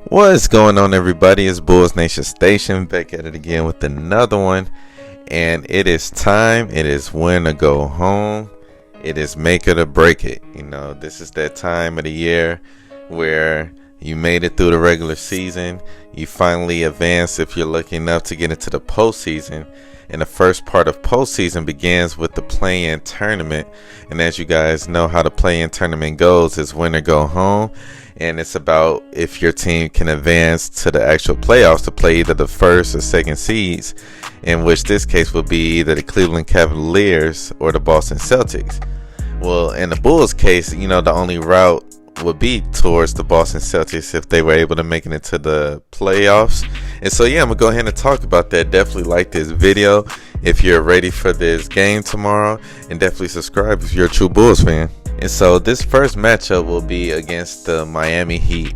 What's going on, everybody? It's Bulls Nation Station back at it again with another one, and it is time. It is when to go home. It is make it or break it. This is that time of the year where you made it through the regular season. You finally advance if you're lucky enough to get into the postseason. And the first part of postseason begins with the play-in tournament. And as you guys know how the play-in tournament goes, is win or go home. And it's about if your team can advance to the actual playoffs to play either the first or second seeds, in which this case would be either the Cleveland Cavaliers or the Boston Celtics. Well, in the Bulls case, the only route would be towards the Boston Celtics if they were able to make it into the playoffs. And so I'm gonna go ahead and talk about that. Definitely like this video if you're ready for this game tomorrow, and definitely subscribe if you're a true Bulls fan. And so this first matchup will be against the Miami Heat.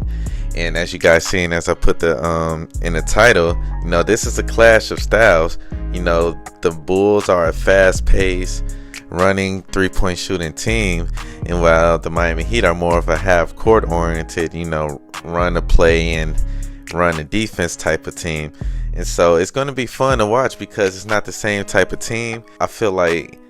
And as you guys seen, as I put the in the title, this is a clash of styles. The Bulls are a fast-paced, running three-point shooting team, and while the Miami Heat are more of a half-court oriented, run the play and run the defense type of team. And so it's going to be fun to watch because it's not the same type of team. I feel like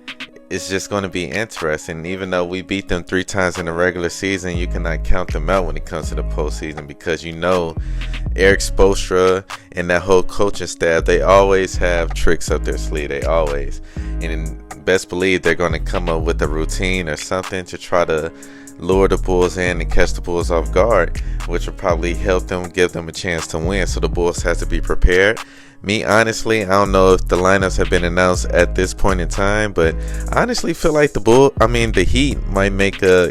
it's just going to be interesting. Even though we beat them 3 times in the regular season, you cannot count them out when it comes to the postseason, because Eric Spoelstra and that whole coaching staff, they always have tricks up their sleeve. They always. And best believe they're going to come up with a routine or something to try to lure the Bulls in and catch the Bulls off guard, which will probably help them, give them a chance to win. So the Bulls have to be prepared. Me, honestly, I don't know if the lineups have been announced at this point in time, but I honestly feel like the Heat might make a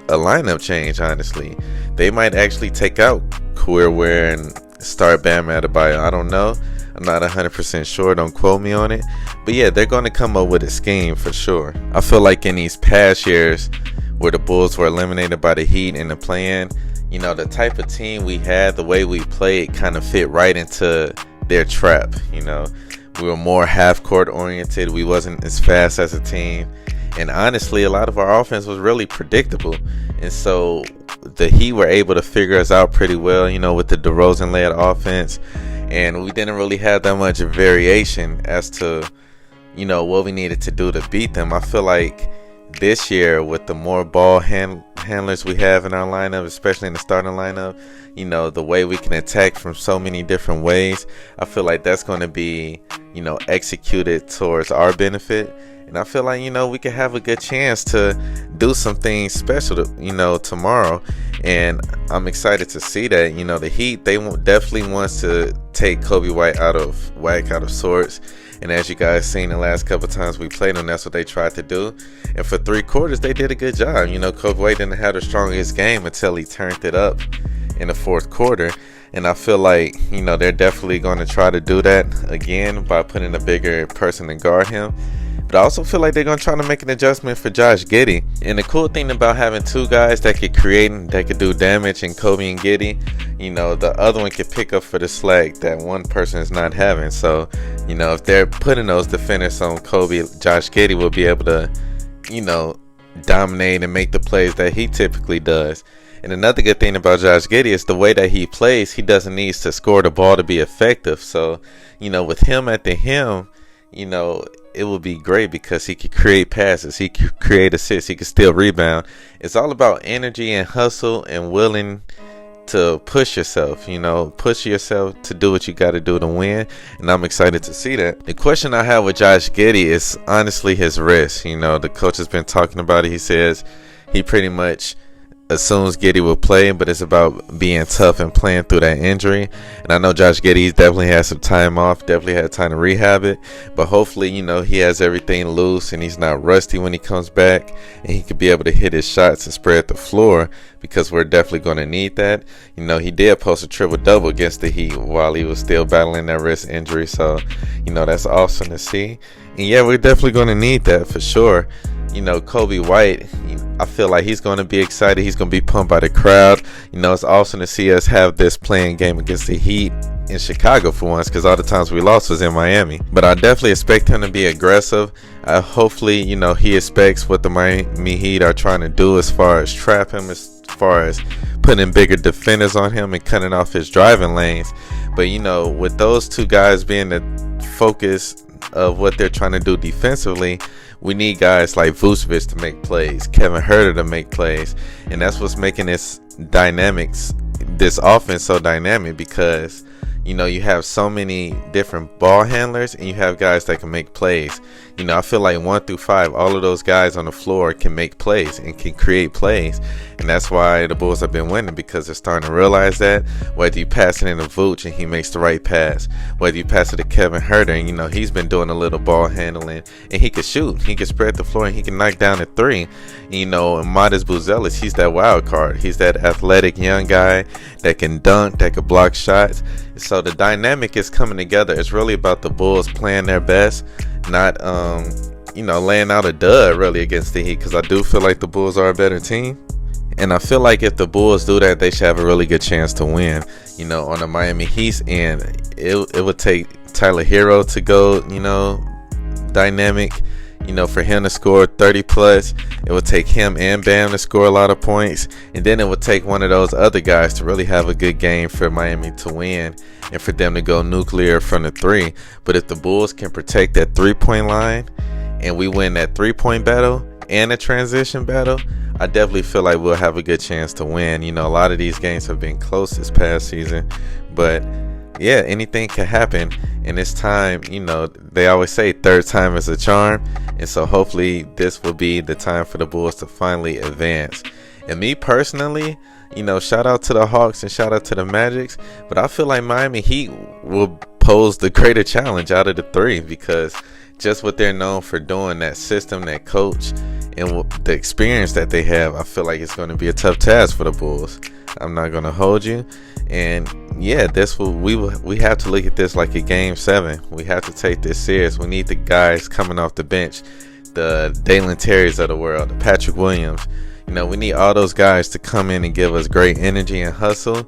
lineup change. Honestly, they might actually take out Queerware and start Bam Adebayo. I don't know. I'm not 100% sure. Don't quote me on it. But yeah, they're going to come up with a scheme for sure. I feel like in these past years where the Bulls were eliminated by the Heat in the play-in, the type of team we had, the way we played kind of fit right into their trap. We were more half-court oriented. We wasn't as fast as a team. And honestly, a lot of our offense was really predictable. And so the Heat were able to figure us out pretty well, with the DeRozan-led offense. And we didn't really have that much variation as to, what we needed to do to beat them. I feel like this year, with the more ball handlers we have in our lineup, especially in the starting lineup, the way we can attack from so many different ways, I feel like that's going to be, executed towards our benefit. And I feel like, we could have a good chance to do some things special, tomorrow. And I'm excited to see that. The Heat, they definitely wants to take Kobe White out of whack, out of sorts. And as you guys seen the last couple times we played them, that's what they tried to do. And for 3 quarters, they did a good job. Kobe White didn't have the strongest game until he turned it up in the 4th quarter. And I feel like, they're definitely going to try to do that again by putting a bigger person to guard him. But I also feel like they're going to try to make an adjustment for Josh Giddey. And the cool thing about having 2 guys that could create and that could do damage in Kobe and Giddey, the other one could pick up for the slack that one person is not having. So, if they're putting those defenders on Kobe, Josh Giddey will be able to, dominate and make the plays that he typically does. And another good thing about Josh Giddey is the way that he plays. He doesn't need to score the ball to be effective. So, with him at the helm, it would be great because he could create passes, he could create assists, he could still rebound. It's all about energy and hustle and willing to push yourself, to do what you got to do to win. And I'm excited to see that. The question I have with Josh Giddey is honestly his wrist. The coach has been talking about it. He says he pretty much assumes Giddey will play, but it's about being tough and playing through that injury. And I know Josh Giddey definitely had some time off, definitely had time to rehab it, but hopefully he has everything loose and he's not rusty when he comes back, and he could be able to hit his shots and spread the floor, because we're definitely going to need that. He did post a triple-double against the Heat while he was still battling that wrist injury, so that's awesome to see. And yeah, we're definitely going to need that for sure. Kobe White, I feel like he's going to be excited. He's going to be pumped by the crowd. It's awesome to see us have this playing game against the Heat in Chicago for once, because all the times we lost was in Miami. But I definitely expect him to be aggressive. Hopefully, he expects what the Miami Heat are trying to do as far as trap him, as far as putting bigger defenders on him and cutting off his driving lanes. But with those two guys being the focus of what they're trying to do defensively, we need guys like Vucevic to make plays, Kevin Huerter to make plays, and that's what's making this offense so dynamic, because you have so many different ball handlers and you have guys that can make plays. I feel like 1 through 5, all of those guys on the floor can make plays and can create plays, and that's why the Bulls have been winning, because they're starting to realize that. Whether you pass it into Vooch and he makes the right pass, whether you pass it to Kevin Huerter and he's been doing a little ball handling and he can shoot, he can spread the floor and he can knock down a 3. And Modest Buzelis, he's that wild card. He's that athletic young guy that can dunk, that can block shots. So the dynamic is coming together. It's really about the Bulls playing their best, not laying out a dud really against the Heat, because I do feel like the Bulls are a better team, and I feel like if the Bulls do that, they should have a really good chance to win. On the Miami Heat's end, it would take Tyler Hero to go dynamic, for him to score 30 plus. It would take him and Bam to score a lot of points, and then it would take one of those other guys to really have a good game for Miami to win and for them to go nuclear from the 3. But if the Bulls can protect that 3-point line and we win that 3-point battle and a transition battle, I definitely feel like we'll have a good chance to win. A lot of these games have been close this past season, but yeah, anything can happen. And this time, they always say third time is a charm, and so hopefully this will be the time for the Bulls to finally advance. And me personally, shout out to the Hawks and shout out to the Magics, but I feel like Miami Heat will pose the greater challenge out of the 3, because just what they're known for doing, that system, that coach, and the experience that they have, I feel like it's going to be a tough task for the Bulls. I'm not going to hold you. And yeah, we have to look at this like a game 7. We have to take this serious. We need the guys coming off the bench, the Dalen Terrys of the world, the Patrick Williams. We need all those guys to come in and give us great energy and hustle,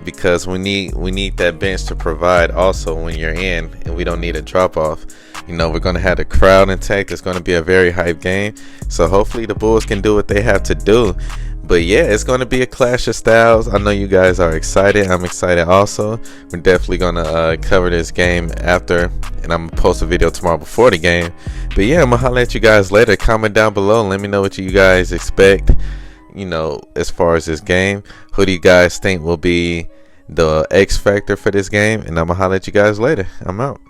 because we need that bench to provide also when you're in, and we don't need a drop off. We're going to have the crowd intact. It's going to be a very hype game, so hopefully the Bulls can do what they have to do. But yeah, it's going to be a clash of styles. I know you guys are excited. I'm excited also. We're definitely going to cover this game after, and I'm going to post a video tomorrow before the game. But yeah, I'm going to holler at you guys later. Comment down below and let me know what you guys expect, as far as this game. Who do you guys think will be the X factor for this game? And I'm going to holler at you guys later. I'm out.